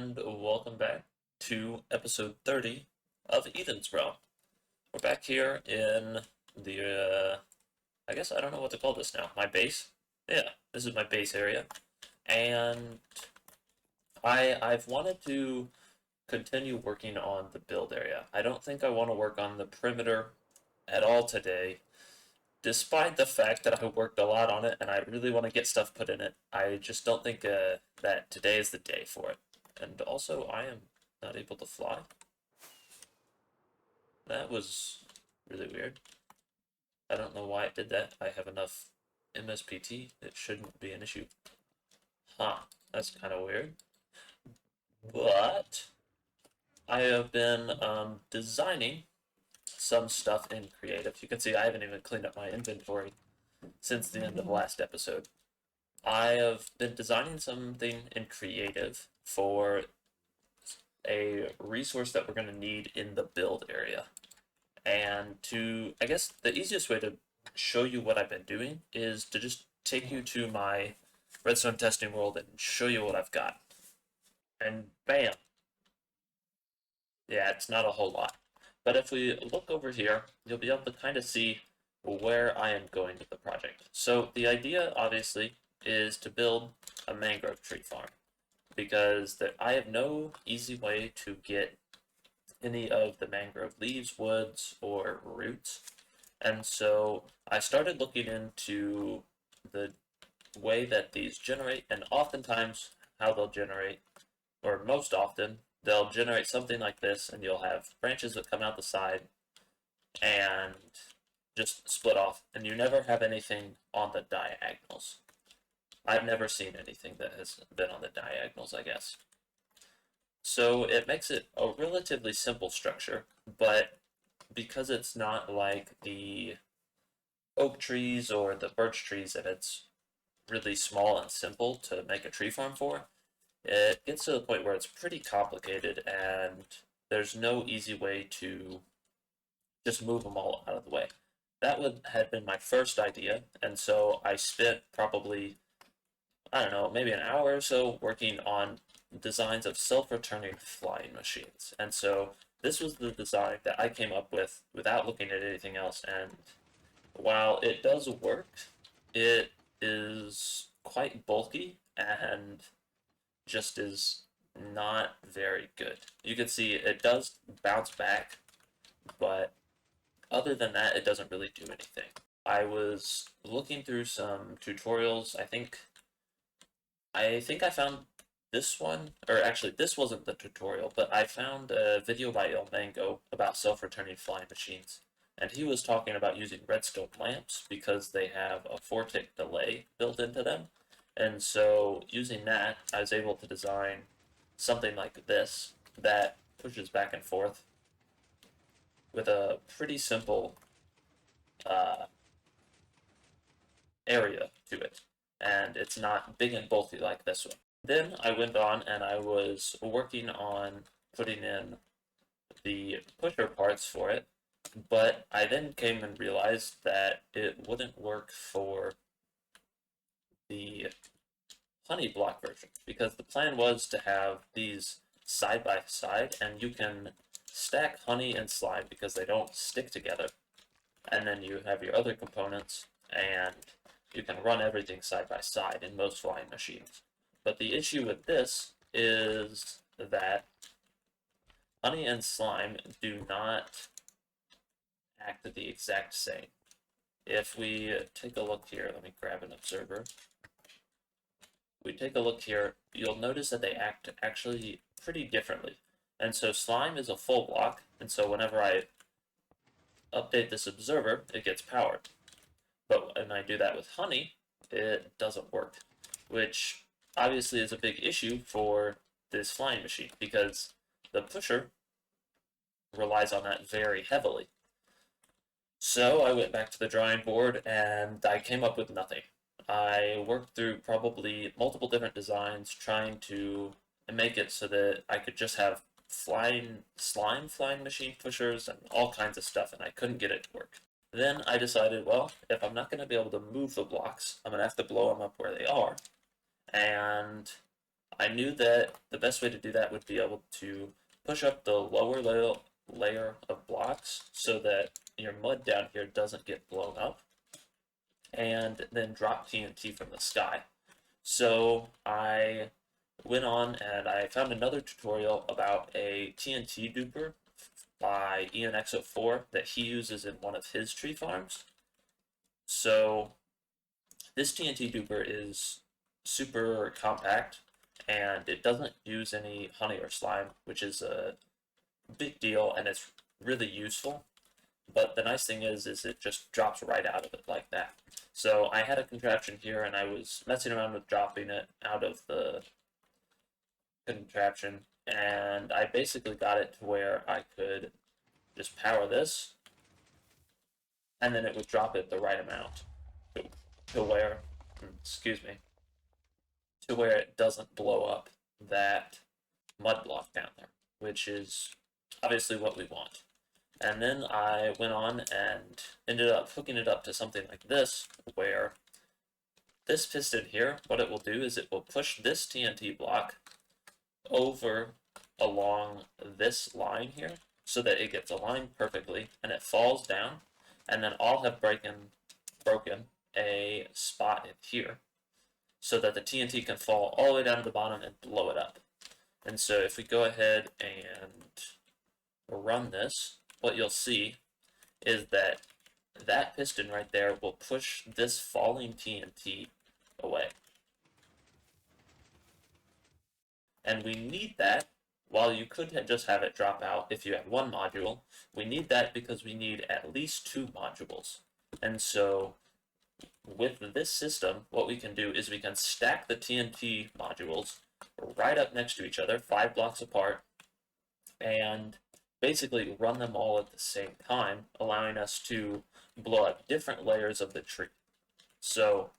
and welcome back to episode 30 of Ethan's Realm. We're back here in I guess I don't know what to call this now. My base? Yeah, this is my base area. And I've wanted to continue working on the build area. I don't think I want to work on the perimeter at all today, despite the fact that I worked a lot on it and I really want to get stuff put in it. I just don't think that today is the day for it. And also, I am not able to fly. That was really weird. I don't know why it did that. I have enough MSPT. It shouldn't be an issue. Huh. That's kind of weird. But I have been designing some stuff in creative. You can see I haven't even cleaned up my inventory since the end of last episode. I have been designing something in creative for a resource that we're going to need in the build area. And I guess the easiest way to show you what I've been doing is to just take you to my Redstone testing world and show you what I've got. And bam! Yeah, it's not a whole lot. But if we look over here, you'll be able to kind of see where I am going with the project. So the idea, obviously, is to build a mangrove tree farm, because I have no easy way to get any of the mangrove leaves, woods, or roots. And so I started looking into the way that these generate, and oftentimes how they'll generate, or most often, they'll generate something like this, and you'll have branches that come out the side and just split off, and you never have anything on the diagonals. I've never seen anything that has been on the diagonals, I guess. So it makes it a relatively simple structure, but because it's not like the oak trees or the birch trees that it's really small and simple to make a tree farm for, it gets to the point where it's pretty complicated and there's no easy way to just move them all out of the way. That had been my first idea, and so I spent probably, I don't know, maybe an hour or so working on designs of self-returning flying machines. And so this was the design that I came up with without looking at anything else, and while it does work, it is quite bulky and just is not very good. You can see it does bounce back, but other than that, it doesn't really do anything. I was looking through some tutorials. I think I found this one, or actually this wasn't the tutorial, but I found a video by El Mango about self-returning flying machines. And he was talking about using redstone lamps because they have a 4-tick delay built into them. And so using that, I was able to design something like this that pushes back and forth with a pretty simple area to it. And it's not big and bulky like this one. Then I went on and I was working on putting in the pusher parts for it, but I then came and realized that it wouldn't work for the honey block version, because the plan was to have these side by side, and you can stack honey and slime because they don't stick together, and then you have your other components, and you can run everything side by side in most flying machines. But the issue with this is that honey and slime do not act the exact same. If we take a look here, let me grab an observer. We take a look here, you'll notice that they act actually pretty differently. And so slime is a full block, and so whenever I update this observer, it gets powered. But when I do that with honey, it doesn't work, which obviously is a big issue for this flying machine, because the pusher relies on that very heavily. So I went back to the drawing board and I came up with nothing. I worked through probably multiple different designs trying to make it so that I could just have slime flying machine pushers and all kinds of stuff, and I couldn't get it to work. Then I decided, well, if I'm not going to be able to move the blocks, I'm going to have to blow them up where they are. And I knew that the best way to do that would be able to push up the lower layer of blocks so that your mud down here doesn't get blown up, and then drop TNT from the sky. So I went on and I found another tutorial about a TNT duper by ENXO4 that he uses in one of his tree farms. So this TNT duper is super compact and it doesn't use any honey or slime, which is a big deal and it's really useful. But the nice thing is it just drops right out of it like that. So I had a contraption here and I was messing around with dropping it out of the contraption, and I basically got it to where I could just power this, and then it would drop it the right amount to where, excuse me, to where it doesn't blow up that mud block down there, which is obviously what we want. And then I went on and ended up hooking it up to something like this, where this piston here, what it will do is it will push this TNT block over along this line here so that it gets aligned perfectly and it falls down, and then I'll have broken a spot in here so that the TNT can fall all the way down to the bottom and blow it up. And so if we go ahead and run this, what you'll see is that that piston right there will push this falling TNT away. And we need that, while you could just have it drop out if you had one module, we need that because we need at least 2 modules. And so with this system, what we can do is we can stack the TNT modules right up next to each other, 5 blocks apart, and basically run them all at the same time, allowing us to blow up different layers of the tree. So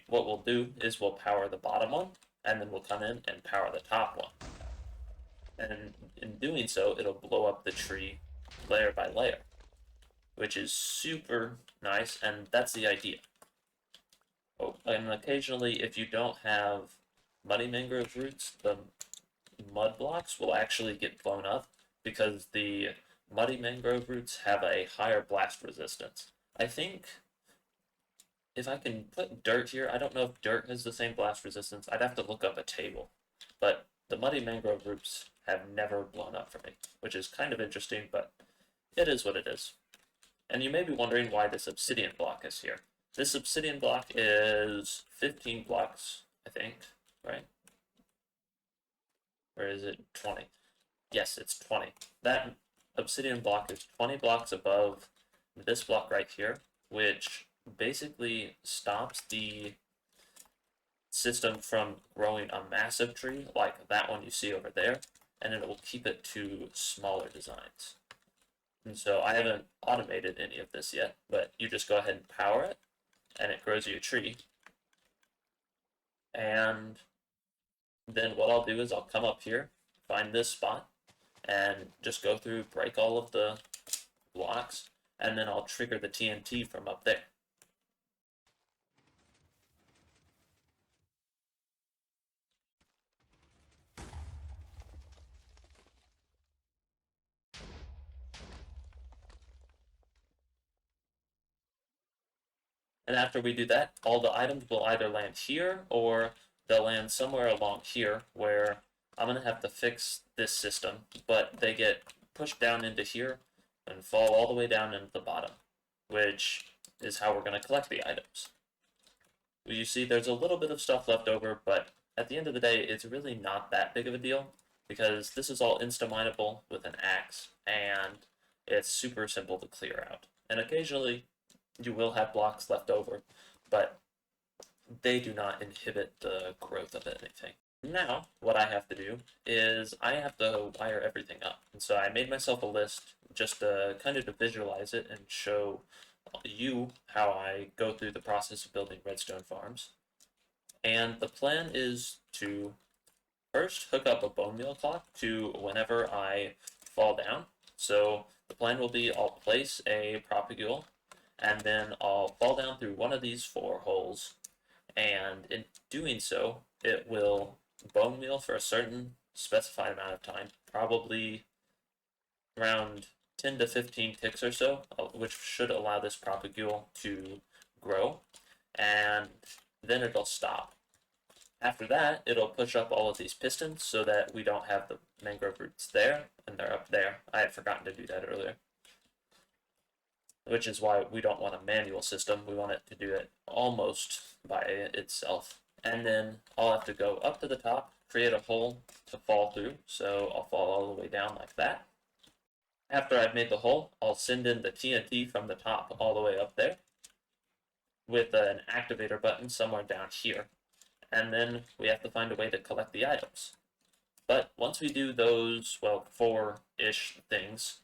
what we'll do is we'll power the bottom one, and then we'll come in and power the top one. And in doing so, it'll blow up the tree layer by layer, which is super nice, and that's the idea. Oh, and occasionally, if you don't have muddy mangrove roots, the mud blocks will actually get blown up because the muddy mangrove roots have a higher blast resistance. I think if I can put dirt here, I don't know if dirt has the same blast resistance. I'd have to look up a table. But the muddy mangrove roots have never blown up for me, which is kind of interesting, but it is what it is. And you may be wondering why this obsidian block is here. This obsidian block is 15 blocks, I think, right? Or is it 20? Yes, it's 20. That obsidian block is 20 blocks above this block right here, which basically stops the system from growing a massive tree like that one you see over there, and it will keep it to smaller designs. And so I haven't automated any of this yet, but you just go ahead and power it, and it grows you a tree. And then what I'll do is I'll come up here, find this spot, and just go through, break all of the blocks, and then I'll trigger the TNT from up there. And after we do that, all the items will either land here or they'll land somewhere along here where I'm going to have to fix this system, but they get pushed down into here and fall all the way down into the bottom, which is how we're going to collect the items. You see there's a little bit of stuff left over, but at the end of the day, it's really not that big of a deal because this is all insta-mineable with an axe, and it's super simple to clear out. And occasionally, you will have blocks left over, but they do not inhibit the growth of anything. Now, what I have to do is I have to wire everything up. And so I made myself a list just to kind of to visualize it and show you how I go through the process of building redstone farms. And the plan is to first hook up a bone meal clock to whenever I fall down. So the plan will be I'll place a propagule, and then I'll fall down through one of these 4 holes, and in doing so, it will bone meal for a certain specified amount of time, probably around 10 to 15 ticks or so, which should allow this propagule to grow, and then it'll stop. After that, it'll push up all of these pistons so that we don't have the mangrove roots there, and they're up there. I had forgotten to do that earlier. Which is why we don't want a manual system. We want it to do it almost by itself. And then I'll have to go up to the top, create a hole to fall through. So I'll fall all the way down like that. After I've made the hole, I'll send in the TNT from the top all the way up there with an activator button somewhere down here. And then we have to find a way to collect the items. But once we do those, well, 4-ish things,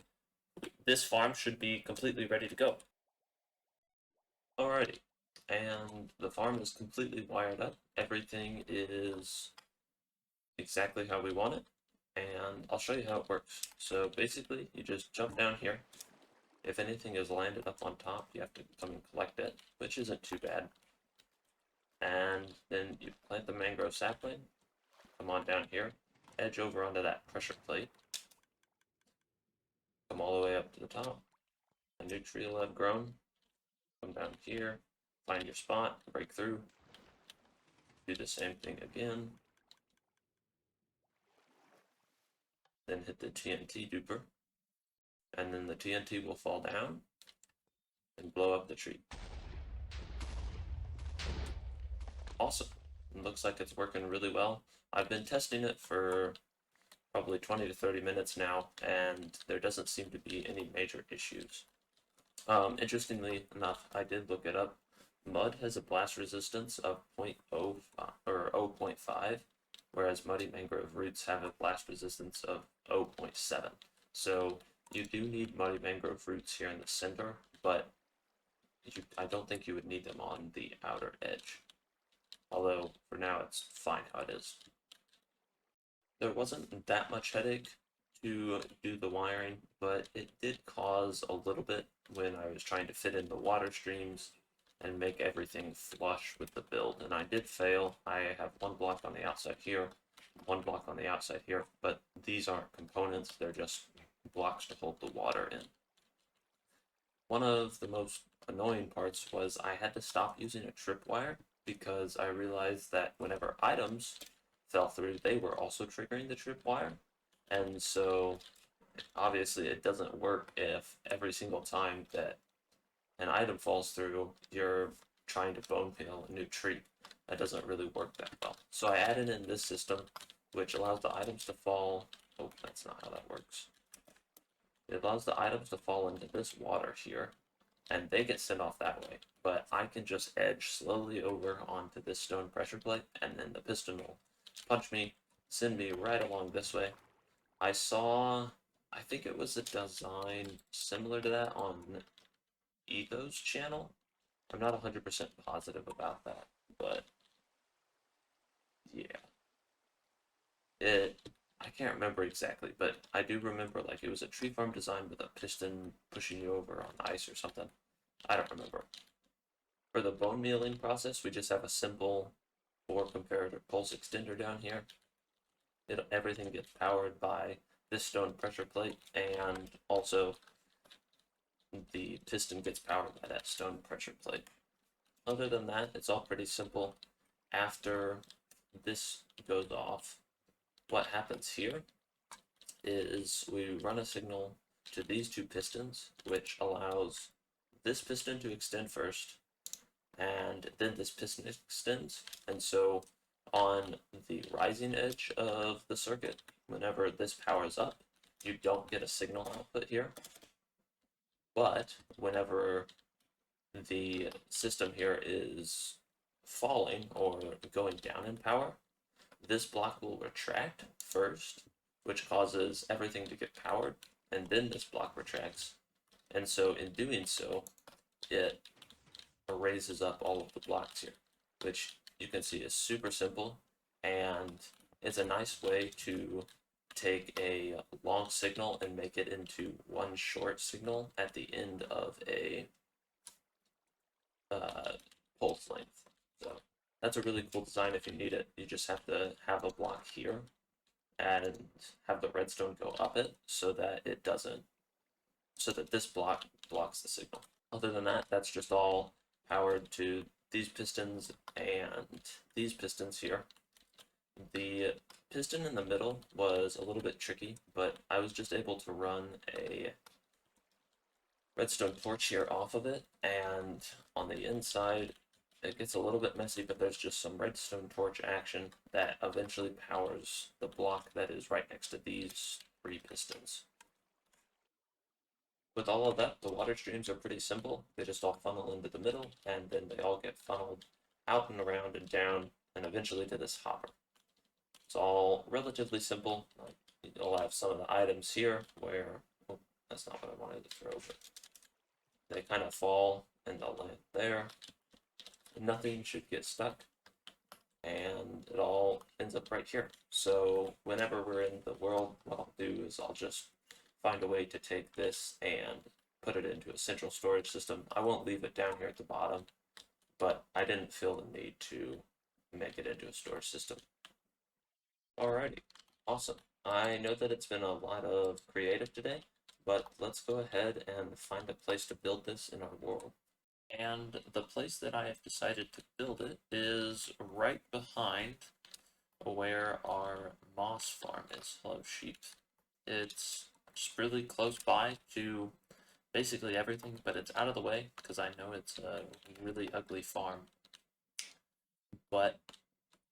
this farm should be completely ready to go. Alrighty, and the farm is completely wired up. Everything is exactly how we want it, and I'll show you how it works. So basically, you just jump down here. If anything is landed up on top, you have to come and collect it, which isn't too bad. And then you plant the mangrove sapling, come on down here, edge over onto that pressure plate, come all the way up to the top. A new tree will have grown. Come down here, find your spot, break through, do the same thing again, then hit the TNT duper, and then the TNT will fall down and blow up the tree. Awesome. It looks like it's working really well. I've been testing it for probably 20 to 30 minutes now, and there doesn't seem to be any major issues. Interestingly enough, I did look it up. Mud has a blast resistance of 0.05 or 0.5, whereas muddy mangrove roots have a blast resistance of 0.7. So you do need muddy mangrove roots here in the center, but I don't think you would need them on the outer edge. Although for now it's fine how it is. There wasn't that much headache to do the wiring, but it did cause a little bit when I was trying to fit in the water streams and make everything flush with the build, and I did fail. I have one block on the outside here, one block on the outside here, but these aren't components, they're just blocks to hold the water in. One of the most annoying parts was I had to stop using a tripwire because I realized that whenever items fell through, they were also triggering the tripwire, and so obviously it doesn't work if every single time that an item falls through, you're trying to bone peel a new tree. That doesn't really work that well. So I added in this system, which allows the items to fall. Oh, that's not how that works. It allows the items to fall into this water here, and they get sent off that way. But I can just edge slowly over onto this stone pressure plate, and then the piston will punch me, send me right along this way. I saw, I think it was a design similar to that on Ego's channel. I'm not 100% positive about that, but yeah. I can't remember exactly, but I do remember like it was a tree farm design with a piston pushing you over on ice or something. I don't remember. For the bone mealing process, we just have a simple 4-comparator pulse extender down here. Everything gets powered by this stone pressure plate, and also the piston gets powered by that stone pressure plate. Other than that, it's all pretty simple. After this goes off, what happens here is we run a signal to these two pistons, which allows this piston to extend first, and then this piston extends. And so on the rising edge of the circuit, whenever this powers up, you don't get a signal output here. But whenever the system here is falling or going down in power, this block will retract first, which causes everything to get powered, and then this block retracts. And so in doing so, it raises up all of the blocks here, which you can see is super simple, and it's a nice way to take a long signal and make it into one short signal at the end of a pulse length. So That's a really cool design if you need it. You just have to have a block here and have the redstone go up it so that it doesn't, so that this block blocks the signal. Other than that, that's just all powered to these pistons and these pistons here. The piston in the middle was a little bit tricky, but I was just able to run a redstone torch here off of it, and on the inside it gets a little bit messy, but there's just some redstone torch action that eventually powers the block that is right next to these three pistons. With all of that, the water streams are pretty simple. They just all funnel into the middle, and then they all get funneled out and around and down, and eventually to this hopper. It's all relatively simple. Like, you'll have some of the items here where, oh, that's not what I wanted to throw, but they kind of fall and they'll land there. Nothing should get stuck, and it all ends up right here. So whenever we're in the world, what I'll do is I'll just find a way to take this and put it into a central storage system. I won't leave it down here at the bottom, but I didn't feel the need to make it into a storage system. Alrighty, awesome. I know that it's been a lot of creative today, but let's go ahead and find a place to build this in our world. And the place that I have decided to build it is right behind where our moss farm is. Hello, sheep. It's just really close by to basically everything, but it's out of the way because I know it's a really ugly farm. But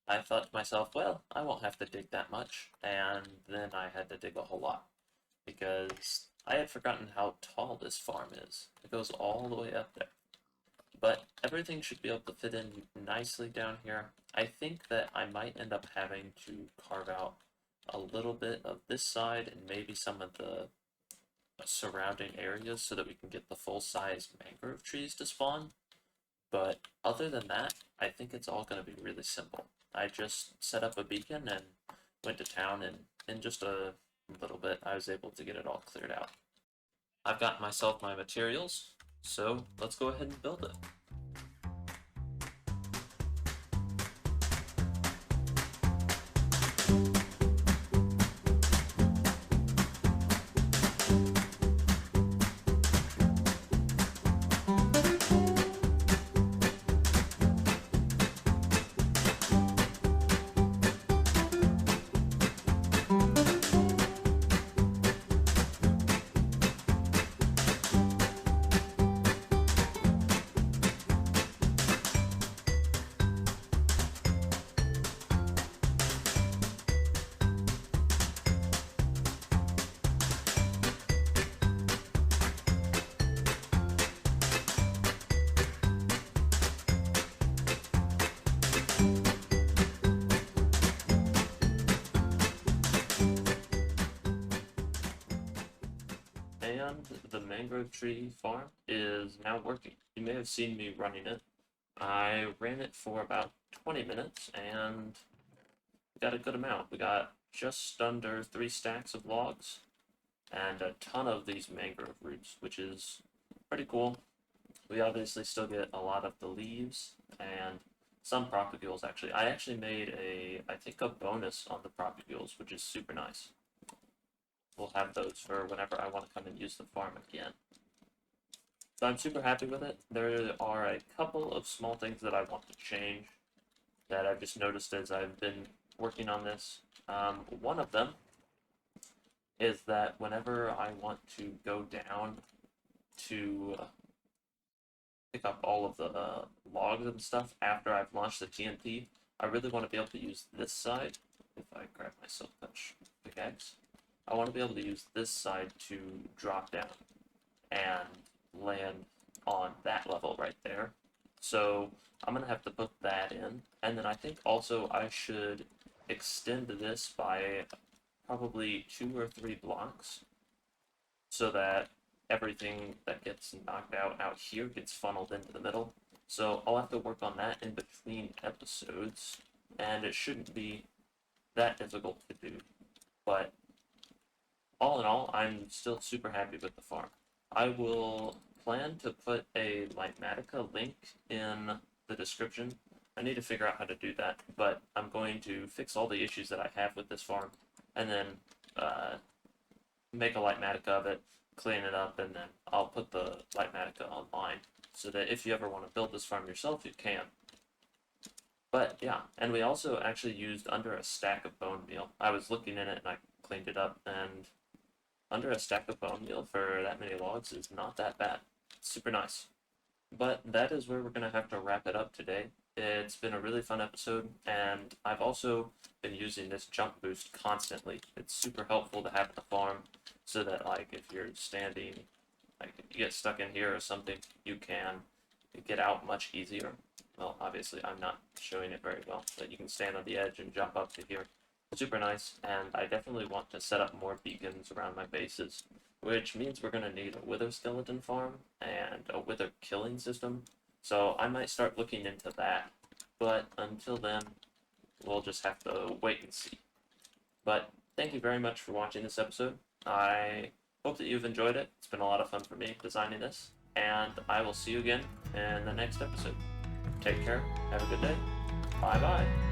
I thought to myself, well, I won't have to dig that much, and then I had to dig a whole lot because I had forgotten how tall this farm is. It goes all the way up there. But everything should be able to fit in nicely down here. I think that I might end up having to carve out a little bit of this side and maybe some of the surrounding areas so that we can get the full-size mangrove trees to spawn. But other than that, I think it's all going to be really simple. I just set up a beacon and went to town, and in just a little bit I was able to get it all cleared out. I've got myself my materials, so let's go ahead and build it. And the mangrove tree farm is now working. You may have seen me running it. I ran it for about 20 minutes and we got a good amount. We got just under 3 stacks of logs and a ton of these mangrove roots, which is pretty cool. We obviously still get a lot of the leaves and some propagules actually. I actually made I think a bonus on the propagules, which is super nice. We'll have those for whenever I want to come and use the farm again. So I'm super happy with it. There are a couple of small things that I want to change that I've just noticed as I've been working on this. One of them is that whenever I want to go down to pick up all of the logs and stuff after I've launched the TNT, I really want to be able to use this side. If I grab my silk touch pickaxe, I want to be able to use this side to drop down and land on that level right there. So I'm going to have to put that in. And then I think also I should extend this by probably 2 or 3 blocks so that everything that gets knocked out here gets funneled into the middle. So I'll have to work on that in between episodes, and it shouldn't be that difficult to do. But all in all, I'm still super happy with the farm. I will plan to put a Lightmatica link in the description I need to figure out how to do that, but I'm going to fix all the issues that I have with this farm, and then uh, make a Lightmatica of it, clean it up, and then I'll put the Lightmatica online, so that if you ever want to build this farm yourself, you can. But yeah, and we also actually used under a stack of bone meal. I was looking in it and I cleaned it up, and under a stack of bone meal for that many logs is not that bad. It's super nice. But that is where we're going to have to wrap it up today. It's been a really fun episode, and I've also been using this jump boost constantly. It's super helpful to have at the farm, so that like if you're standing, like if you get stuck in here or something, you can get out much easier. Well, obviously I'm not showing it very well, but you can stand on the edge and jump up to here. Super nice, and I definitely want to set up more beacons around my bases, which means we're going to need a wither skeleton farm and a wither killing system. So I might start looking into that, but until then, we'll just have to wait and see. But thank you very much for watching this episode. I hope that you've enjoyed it. It's been a lot of fun for me designing this, and I will see you again in the next episode. Take care, have a good day, bye bye.